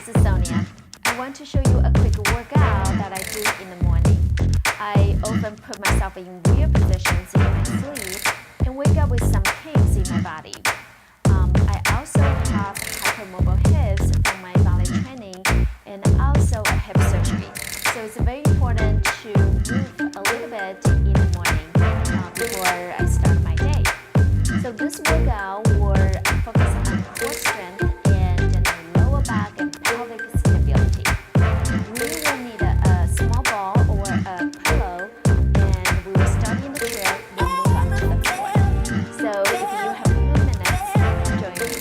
this is Sonya. I want to show you a quick workout that I do in the morning. I often put myself in weird positions in my sleep and wake up with some kinks in my body. I also have hypermobile hips from my ballet training and also a hip surgery. So it's very important to move a little bit in the morning before I start my day. So this workout will focus on core strength and lower back and pelvic stability. We will need a small ball or a pillow, and we will start in the chair, then move on to the floor. So if you have a few minutes, join me.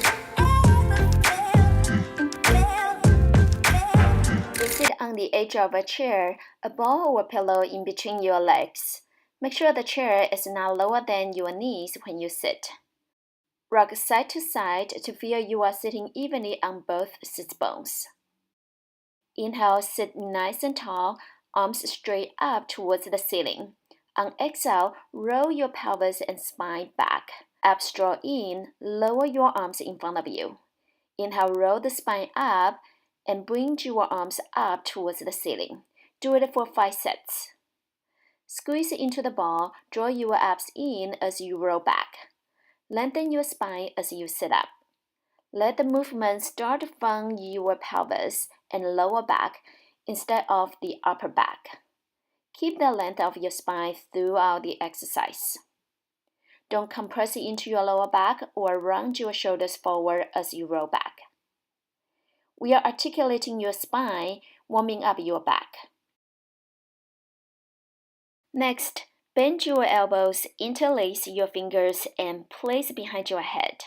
Sit on the edge of a chair, a ball or pillow in between your legs. Make sure the chair is not lower than your knees when you sit. Rock side to side to feel you are sitting evenly on both sit bones. Inhale, sit nice and tall, arms straight up towards the ceiling. On exhale, roll your pelvis and spine back. Abs draw in, lower your arms in front of you. Inhale, roll the spine up and bring your arms up towards the ceiling. Do it for 5 sets. Squeeze into the ball, draw your abs in as you roll back. Lengthen your spine as you sit up. Let the movement start from your pelvis and lower back instead of the upper back. Keep the length of your spine throughout the exercise. Don't compress into your lower back or round your shoulders forward as you roll back. We are articulating your spine, warming up your back. Next, bend your elbows, interlace your fingers, and place behind your head.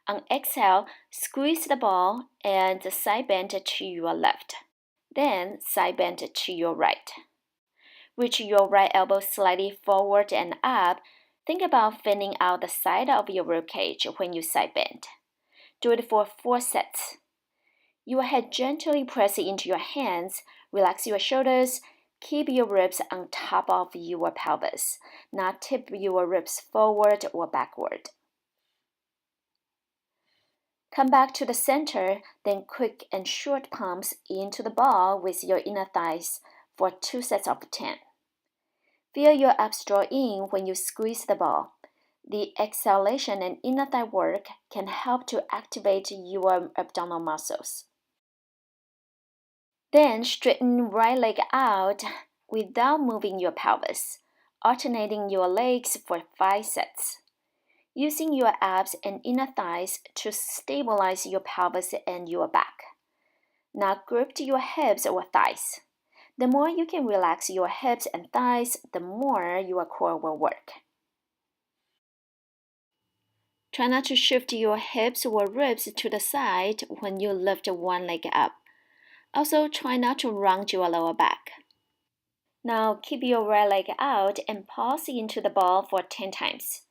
On exhale, squeeze the ball and side bend to your left. Then side bend to your right. Reach your right elbow slightly forward and up. Think about fanning out the side of your ribcage when you side bend. Do it for 4 sets. Your head gently press into your hands. Relax your shoulders. Keep your ribs on top of your pelvis, not tip your ribs forward or backward. Come back to the center, then quick and short pumps into the ball with your inner thighs for 2 sets of 10. Feel your abs draw in when you squeeze the ball. The exhalation and inner thigh work can help to activate your abdominal muscles. Then straighten right leg out without moving your pelvis, alternating your legs for 5 sets. Using your abs and inner thighs to stabilize your pelvis and your back. Not grip your hips or thighs. The more you can relax your hips and thighs, the more your core will work. Try not to shift your hips or ribs to the side when you lift one leg up. Also, try not to round your lower back. Now, keep your right leg out and pulse into the ball for 10 times.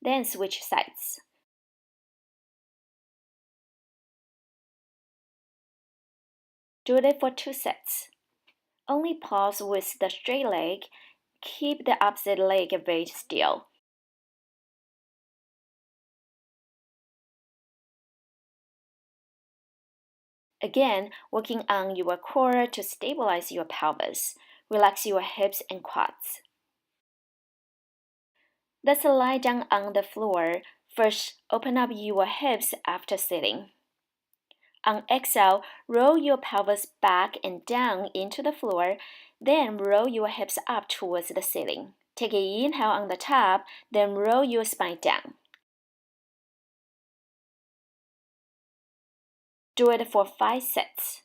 Then switch sides. Do it for 2 sets. Only pulse with the straight leg. Keep the opposite leg very still. Again, working on your core to stabilize your pelvis. Relax your hips and quads. Let's lie down on the floor. First, open up your hips after sitting. On exhale, roll your pelvis back and down into the floor, then roll your hips up towards the ceiling. Take an inhale on the top, then roll your spine down. Do it for 5 sets.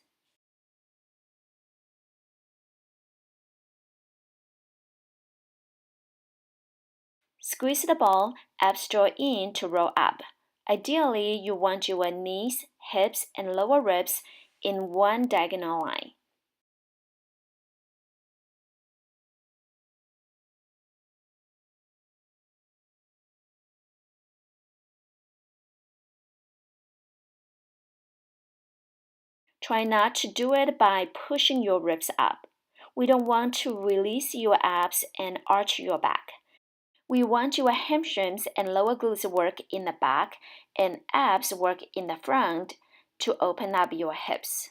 Squeeze the ball, abs draw in to roll up. Ideally, you want your knees, hips, and lower ribs in one diagonal line. Try not to do it by pushing your ribs up. We don't want to release your abs and arch your back. We want your hamstrings and lower glutes work in the back and abs work in the front to open up your hips.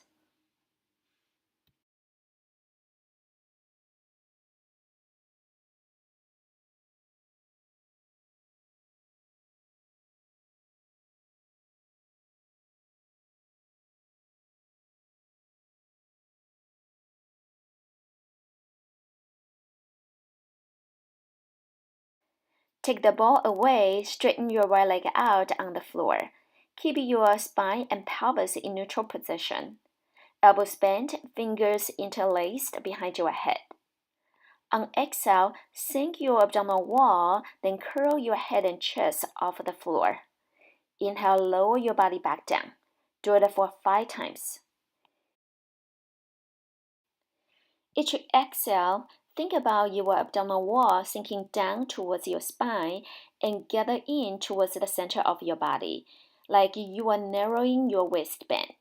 Take the ball away, straighten your right leg out on the floor. Keep your spine and pelvis in neutral position. Elbows bent, fingers interlaced behind your head. On exhale, sink your abdominal wall, then curl your head and chest off the floor. Inhale, lower your body back down. Do it for 5 times. Each exhale, think about your abdominal wall sinking down towards your spine and gather in towards the center of your body, like you are narrowing your waistband.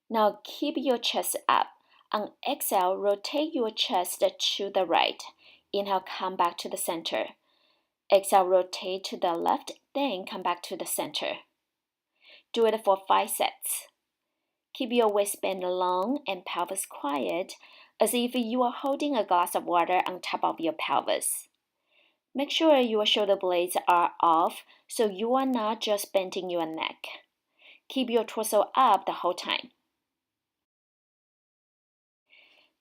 Now keep your chest up. On exhale, rotate your chest to the right. Inhale, come back to the center. Exhale, rotate to the left, then come back to the center. Do it for 5 sets. Keep your waistband long and pelvis quiet, as if you are holding a glass of water on top of your pelvis. Make sure your shoulder blades are off so you are not just bending your neck. Keep your torso up the whole time.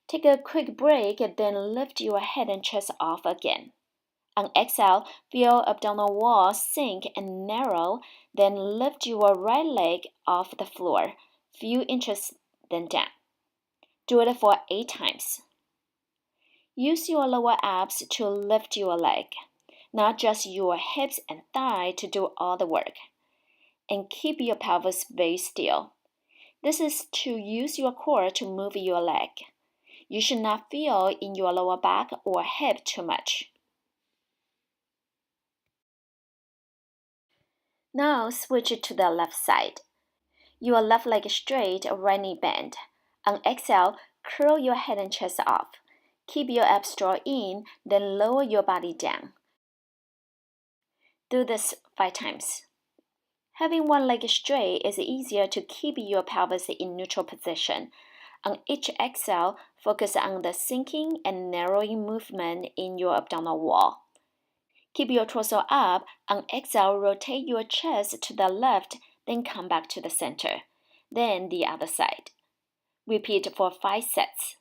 Take a quick break, then lift your head and chest off again. On exhale, feel abdominal wall sink and narrow, then lift your right leg off the floor, few inches, then down. Do it for 8 times. Use your lower abs to lift your leg, not just your hips and thigh to do all the work. And keep your pelvis very still. This is to use your core to move your leg. You should not feel in your lower back or hip too much. Now switch it to the left side. Your left leg straight, right knee bent. On exhale, curl your head and chest off. Keep your abs drawn in, then lower your body down. Do this 5 times. Having one leg straight is easier to keep your pelvis in neutral position. On each exhale, focus on the sinking and narrowing movement in your abdominal wall. Keep your torso up. On exhale, rotate your chest to the left, then come back to the center. Then the other side. Repeat for 5 sets.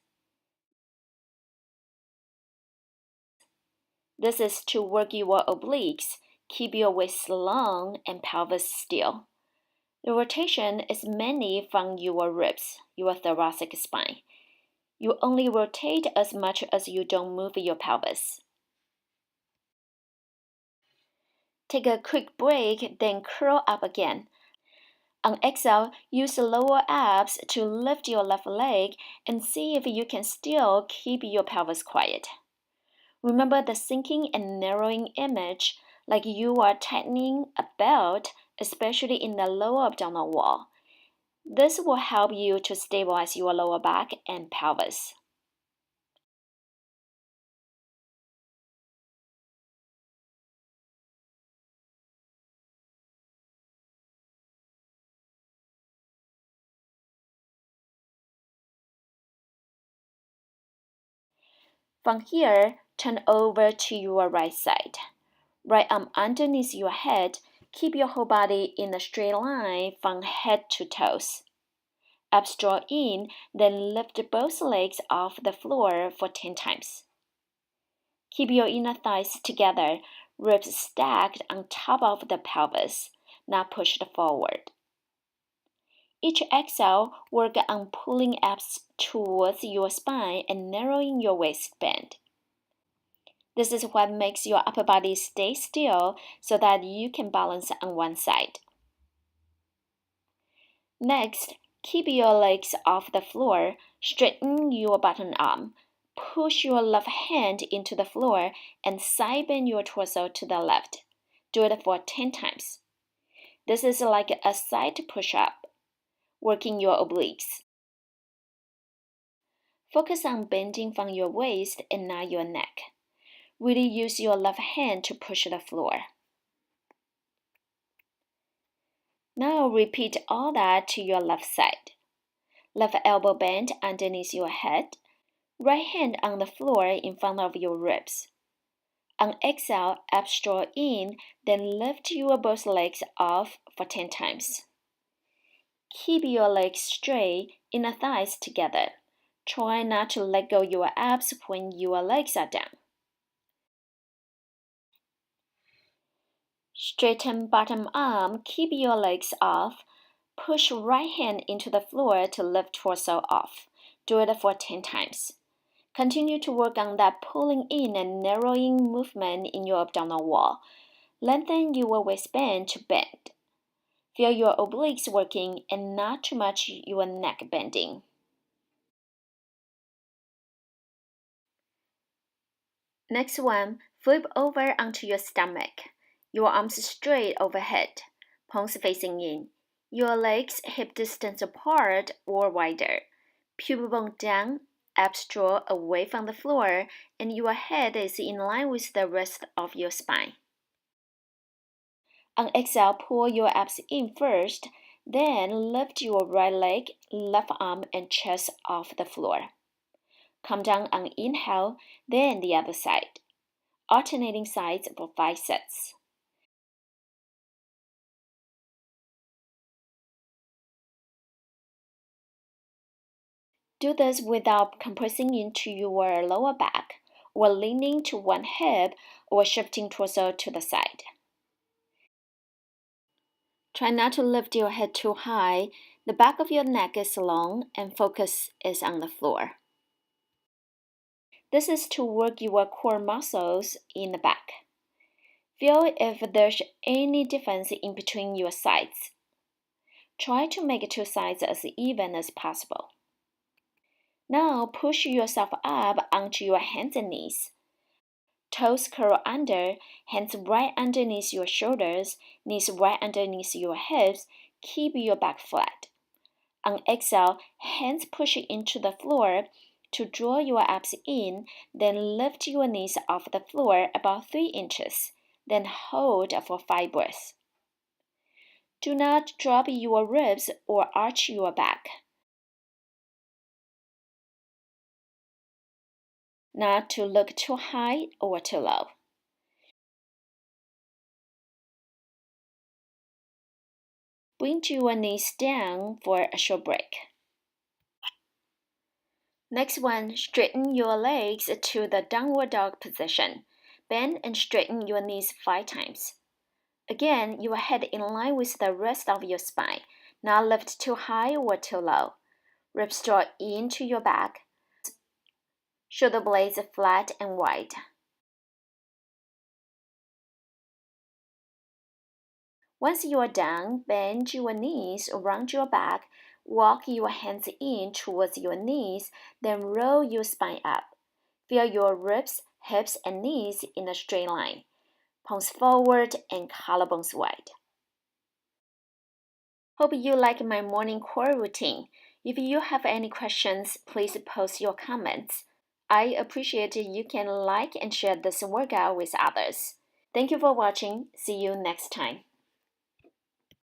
This is to work your obliques. Keep your waist long and pelvis still. The rotation is mainly from your ribs, your thoracic spine. You only rotate as much as you don't move your pelvis. Take a quick break, then curl up again. On exhale, use the lower abs to lift your left leg and see if you can still keep your pelvis quiet. Remember the sinking and narrowing image, like you are tightening a belt, especially in the lower abdominal wall. This will help you to stabilize your lower back and pelvis. From here, turn over to your right side. Right arm underneath your head, keep your whole body in a straight line from head to toes. Abs draw in, then lift both legs off the floor for 10 times. Keep your inner thighs together, ribs stacked on top of the pelvis, not pushed forward. Each exhale, work on pulling abs towards your spine and narrowing your waistband. This is what makes your upper body stay still so that you can balance on one side. Next, keep your legs off the floor, straighten your bottom arm, push your left hand into the floor, and side bend your torso to the left. Do it for 10 times. This is like a side push-up, working your obliques. Focus on bending from your waist and not your neck. Really use your left hand to push the floor. Now repeat all that to your left side. Left elbow bent underneath your head. Right hand on the floor in front of your ribs. On exhale, abs draw in, then lift your both legs off for 10 times. Keep your legs straight, inner thighs together. Try not to let go your abs when your legs are down. Straighten bottom arm, keep your legs off. Push right hand into the floor to lift torso off. Do it for 10 times. Continue to work on that pulling in and narrowing movement in your abdominal wall. Lengthen your waistband to bend. Feel your obliques working and not too much your neck bending. Next one, flip over onto your stomach. Your arms straight overhead, palms facing in. Your legs hip distance apart or wider. Pubic bone down, abs draw away from the floor, and your head is in line with the rest of your spine. On exhale, pull your abs in first, then lift your right leg, left arm, and chest off the floor. Come down on inhale, then the other side. Alternating sides for 5 sets. Do this without compressing into your lower back, or leaning to one hip, or shifting torso to the side. Try not to lift your head too high. The back of your neck is long and focus is on the floor. This is to work your core muscles in the back. Feel if there's any difference in between your sides. Try to make two sides as even as possible. Now push yourself up onto your hands and knees. Toes curl under, hands right underneath your shoulders, knees right underneath your hips. Keep your back flat. On exhale, hands push into the floor to draw your abs in, then lift your knees off the floor about 3 inches, then hold for 5 breaths. Do not drop your ribs or arch your back. Not to look too high or too low. Bring your knees down for a short break. Next one, straighten your legs to the downward dog position. Bend and straighten your knees 5 times. Again, your head in line with the rest of your spine. Not lift too high or too low. Ribs draw into your back. Shoulder blades flat and wide. Once you are done, bend your knees around your back. Walk your hands in towards your knees, then roll your spine up. Feel your ribs, hips, and knees in a straight line. Palms forward and collarbones wide. Hope you like my morning core routine. If you have any questions, please post your comments. I appreciate you can like and share this workout with others. Thank you for watching. See you next time.